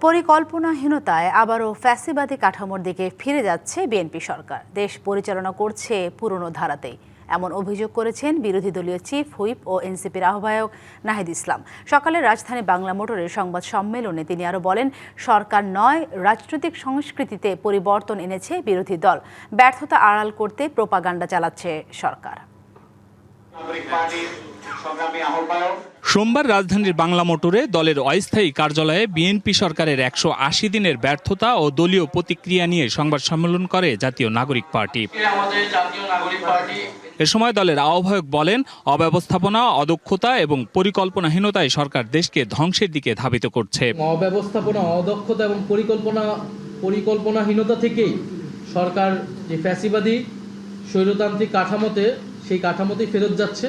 পরিকল্পনাহীনতায় আবারও ফ্যাসিবাদী কাঠামোর দিকে ফিরে যাচ্ছে বিএনপি সরকার। দেশ পরিচালনা করছে পুরনো ধারাতেই, এমন অভিযোগ করেছেন বিরোধী দলীয় চিফ হুইপ ও এনসিপির আহ্বায়ক নাহিদ ইসলাম। সকালে রাজধানী বাংলা মোটরের সংবাদ সম্মেলনে তিনি আরও বলেন, সরকার নয়, রাজনৈতিক সংস্কৃতিতে পরিবর্তন এনেছে বিরোধী দল। ব্যর্থতা আড়াল করতে প্রোপাগান্ডা চালাচ্ছে সরকার। সোমবার রাজধানীর বাংলা মোটরে দলের অস্থায়ী কার্যালয়ে বিএনপি সরকারের ১৮০ দিনের ব্যর্থতা ও দলীয় প্রতিক্রিয়া নিয়ে সংবাদ সম্মেলন করে জাতীয় নাগরিক পার্টি। এ সময় দলের আহ্বায়ক বলেন, অব্যবস্থাপনা, অদক্ষতা এবং পরিকল্পনাহীনতায় সরকার দেশকে ধ্বংসের দিকে ধাবিত করছে। অব্যবস্থাপনা, অদক্ষতা এবং পরিকল্পনাহীনতা থেকেই সরকার যে ফ্যাসিবাদী স্বৈরতান্ত্রিক কাঠামোতে, সেই কাঠামোতেই ফেরত যাচ্ছে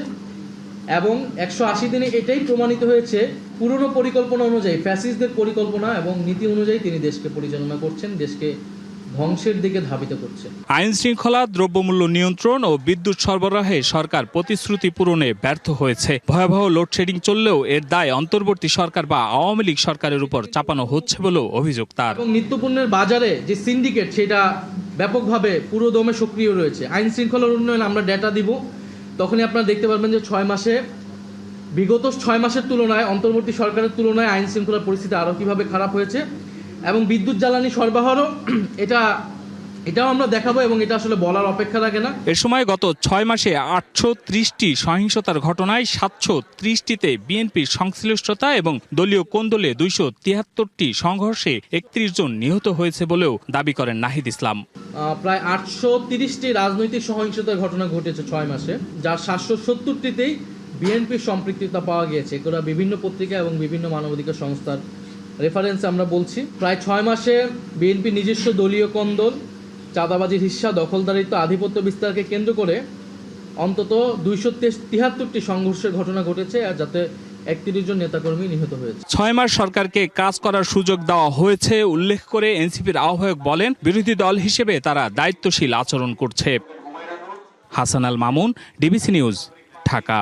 এবং ১৮০ দিনে এটাই প্রমাণিত হয়েছে, পুরনো পরিকল্পনা অনুযায়ী, ফ্যাসিস্টদের পরিকল্পনা এবং নীতি অনুযায়ী তিনি দেশকে পরিচালনা করছেন, দেশকে ধ্বংসের দিকে ধাবিত করছে। আইন শৃঙ্খলা, দ্রব্যমূল্য নিয়ন্ত্রণ ও বিদ্যুৎ সরবরাহে সরকার প্রতিশ্রুতি পূরণে ব্যর্থ হয়েছে। ভয়াবহ লোডশেডিং চললেও এর দায় অন্তর্বর্তী সরকার বা আওয়ামী লীগ সরকারের উপর চাপানো হচ্ছে বলেও অভিযোগ তার। এবং নিত্যপণ্যের বাজারে যে সিন্ডিকেট, সেটা ব্যাপকভাবে পুরো দমে সক্রিয় রয়েছে। আইন শৃঙ্খলার উন্নয়ন আমরা ডেটা দিব, তখনই আপনারা দেখতে পারবেন যে বিগত ৬ মাসের তুলনায়, অন্তর্বর্তী সরকারের তুলনায় আইন শৃঙ্খলার পরিস্থিতি আরও কীভাবে খারাপ হয়েছে। এবং বিদ্যুৎ জ্বালানি সরবরাহও এটাও আমরা দেখাবো, এবং এটা আসলে বলার অপেক্ষা রাখে না। এ সময় গত ৬ মাসে ৮৩০টি সহিংসতার ঘটনায় ৭৩০টিতে বিএনপির সংশ্লিষ্টতা এবং দলীয় কোন্দলে ২৭৩টি সংঘর্ষে ৩১ জন নিহত হয়েছে বলেও দাবি করেন নাহিদ ইসলাম। প্রায় ৮৩০টি রাজনৈতিক সহিংসতার ঘটনা ঘটেছে ৬ মাসে, যার ৭৭০টিতেই বিএনপির সম্পৃক্ততা পাওয়া গিয়েছে। এগুলো বিভিন্ন পত্রিকা এবং বিভিন্ন মানবাধিকার সংস্থার রেফারেন্সে আমরা বলছি। প্রায় ৬ মাসে বিএনপি নিজস্ব দলীয় কোন্দল, চাঁদাবাজির হিস্সা, দখলদারিত্ব, আধিপত্য বিস্তারকে কেন্দ্র করে অন্তত ২৭৩টি সংঘর্ষের ঘটনা ঘটেছে, আর যাতে ৩১ জন নেতাকর্মী নিহত হয়েছে। ৬ মাস সরকারকে কাজ করার সুযোগ দেওয়া হয়েছে উল্লেখ করে এনসিপির আহ্বায়ক বলেন, বিরোধী দল হিসেবে তারা দায়িত্বশীল আচরণ করছে। Hasan Al Mamun, DBC news, Dhaka.